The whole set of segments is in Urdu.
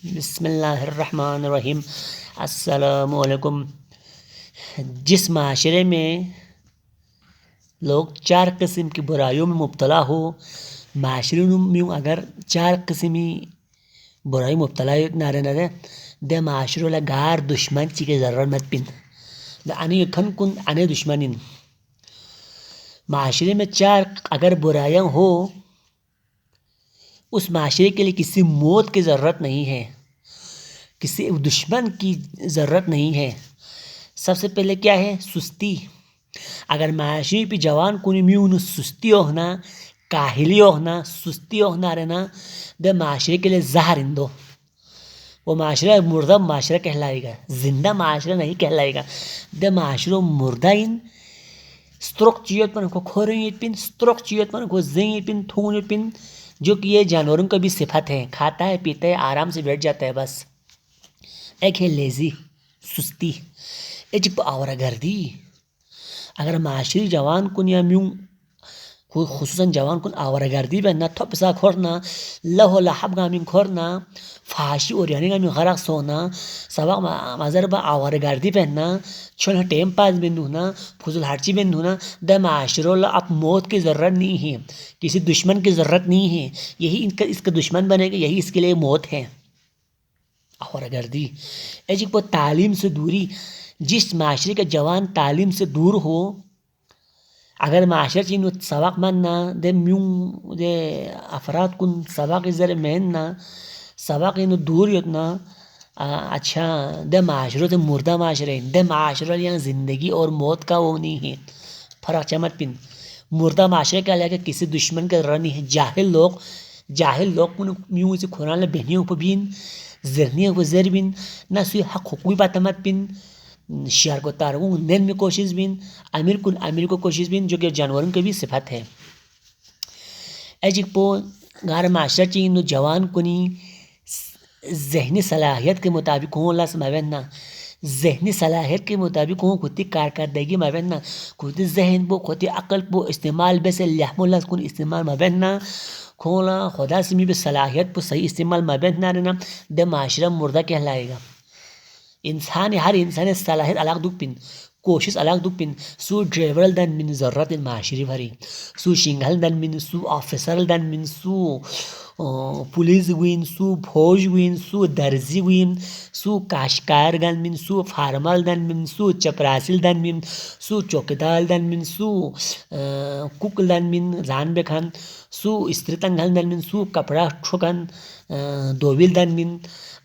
بسم اللہ الرحمن الرحیم۔ السلام علیکم۔ جس معاشرے میں لوگ 4 قسم کی برائیوں میں مبتلا ہو، معاشرے میں اگر 4 قسمی برائی مبتلا نارے نارے دے معاشرے لگار دشمن چی کے ضرر مت پن دا انی کھن کن انے دشمنین۔ معاشرے میں 4 اگر برائیاں ہو، اس معاشرے کے لیے کسی موت کی ضرورت نہیں ہے، کسی دشمن کی ضرورت نہیں ہے۔ سب سے پہلے کیا ہے؟ سستی۔ اگر معاشرے پہ جوان کو میون سستی ہونا، کاہلی ہونا، سستی ہونا رہنا دے معاشرے کے لیے زہر اندو، وہ معاشرہ مردہ معاشرہ کہلائے گا، زندہ معاشرہ نہیں کہلائے گا۔ دے معاشرہ مردہ ان سترک چیت پر کو کھوریت پن، سترک چیت پر کو زین پن، تھون پن، جو کہ یہ جانوروں کا بھی صفت ہے، کھاتا ہے پیتا ہے آرام سے بیٹھ جاتا ہے بس۔ ایک ہے لیزی، سستی، ایک آورہ گردی۔ اگر معاشری جوان کن یا میوں خصوصاً جوان کن آورہ گردی بہنا، تھوپسا کھورنا، لہو لحب گامین کھورنا، فحاشی اور یعنی گامین غرق سونا، سبق مذر با آورہ گردی بہنا، چھوڑا ٹیم پاس بندونا، فضل ہرچی بندونا، دے معاشروں لئے اب موت کی ضرورت نہیں ہے، کسی دشمن کی ضرورت نہیں ہے، یہی اس کا دشمن بنے گا، یہی اس کے لیے موت ہے، آورہ گردی۔ ایجک پر تعلیم سے دوری۔ جس معاشرے کا جوان تعلیم سے دور ہو، اگر معاشرہ چینو سبق مننا دے میوں دے افراد کن سبق ذر مہننا، سبق انو دور یتنا، اچھا دے معاشرہ دے مردہ معاشرہ، دے معاشرہ لیاں زندگی اور موت کا وہ نہیں ہے، فرق چمت پن۔ مردہ معاشرہ کا لیا کہ کسی دشمن کا ضرور نہیں ہے۔ جاہل لوگ کن میوں سے کھونا لے بہنیوں پہ بین، زرنیوں کو زر بین، نہ سوی حق حقوی بات مت بین، شیار کو تارگوں نین میں کوشش بین، امیر کن امیر کو کوشش بین، جو کہ جانوروں کے بھی صفت ہے۔ ایجک پو گار معاشرہ چین جوان کنی ذہنی صلاحیت کے مطابق ہوں اللہ سماوینا، ذہنی صلاحیت کے مطابق ہوں کھوتی کارکردگی ماوینا، کھوتی ذہن پو کھوتی عقل پو استعمال بیسے لحم اللہ کن استعمال ماوینا، کھولا خدا سمی بے صلاحیت پو صحیح استعمال ماوینا رہنا، دے معاشرہ مردہ کہلائے گا۔ ہر انسان صلاحیت الگ دو پن، کوشش الگ دو پن، سو ڈریورل دن من ضرورت معاشری بھری، سو شنگھل دن من، سو آفیسر دن من، سو پولیس گوین، سو فوج گوین، سو درزی گوین، سو کاشکار گن من، سو فارمل دن من، سو چپراسل دن من، سو چوکدال دن من، سو کوکل دن من زان بکھن، سو استریتنگل دن من، سو کپڑا ٹھکن دوویل دن من۔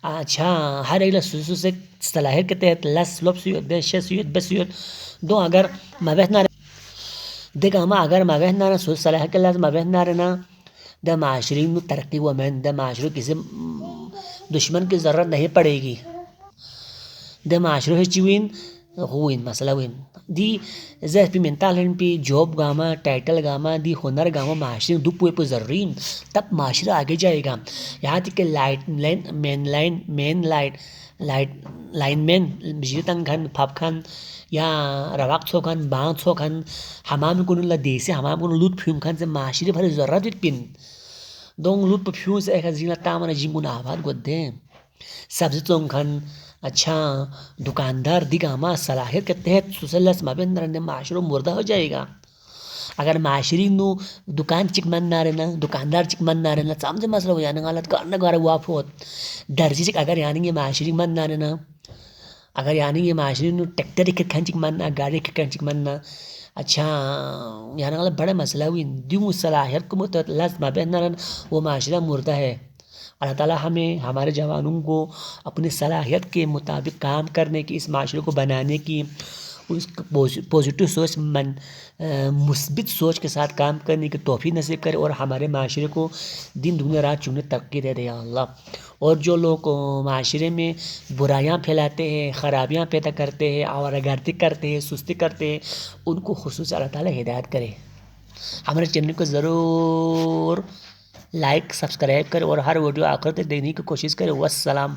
اچھا ہر ایک سوسو سے صلاحیت کے تحت لس لب سیوت بے شے سیوت بے سیوت دو اگر مویت نہ دیکھا ہما اگر مویت نہ سو صلاحیت کے لازم مویت نہ رہنا دے معاشرے میں ترقی و امن، دے معاشرے کسی دشمن کی ضرورت نہیں پڑے گی، دے معاشرے چوین ہوئین مسئلہ ہوئین دی زیف پی منتال ہن پی جوب گاما ٹائٹل گاما دی ہنر گاما معاشرے دو پوئے پو ضرورین، تب معاشرہ آگے جائے گا۔ یہاں تک کہ لائن مین بجلی تنگ کھن پھاپ کھن یا رواق چھو کھن بانگ چھو کھن حمام کنو اللہ دیسے حمام کنو لوت پھیون کھن سے معاشرے بھر ضرورت پن دونگ لوت پہ پھیون سے ایک زینہ تامنا جیمون آباد گو دیں سبزی تونگ کھن۔ اچھا دکاندار دیگا ہما صلاحیت کے تحت سوسلہ سے مابین نرندے معاشرہ مردہ ہو جائے گا۔ اگر معاشری نو دکان چک من نہ رہنا، دکاندار چک من نہ رہنا، سامنے مسئلہ ہو یعنی غلط کرنا گوارا وافوت درجی چک اگر یعنی یہ معاشری من نہ رہنا، اگر یعنی یہ معاشری نو ٹیکٹر کے کھن چک من نہ، گاڑی کے کھن چک من نہ، اچھا یعنی غلط بڑا مسئلہ ہوئی دیوں صلاحیت کو متحد لازم مابین نہ رہنا، وہ معاشرہ مردہ ہے۔ اللہ تعالیٰ ہمیں ہمارے جوانوں کو اپنی صلاحیت کے مطابق کام کرنے کی، اس معاشرے کو بنانے کی، اس پوزیٹیو سوچ مثبت سوچ کے ساتھ کام کرنے کی توفیق نصیب کرے اور ہمارے معاشرے کو دن دنیا رات چنے ترقی دے یا اللہ۔ اور جو لوگ معاشرے میں برائیاں پھیلاتے ہیں، خرابیاں پیدا کرتے ہیں، آوارہ گردی کرتے ہیں، سستی کرتے ہیں، ان کو خصوص اللہ تعالیٰ ہدایت کرے۔ ہمارے چینل کو ضرور لائک سبسکرائب کرے اور ہر ویڈیو آخر تک دیکھنے کی کوشش کرے۔ والسلام۔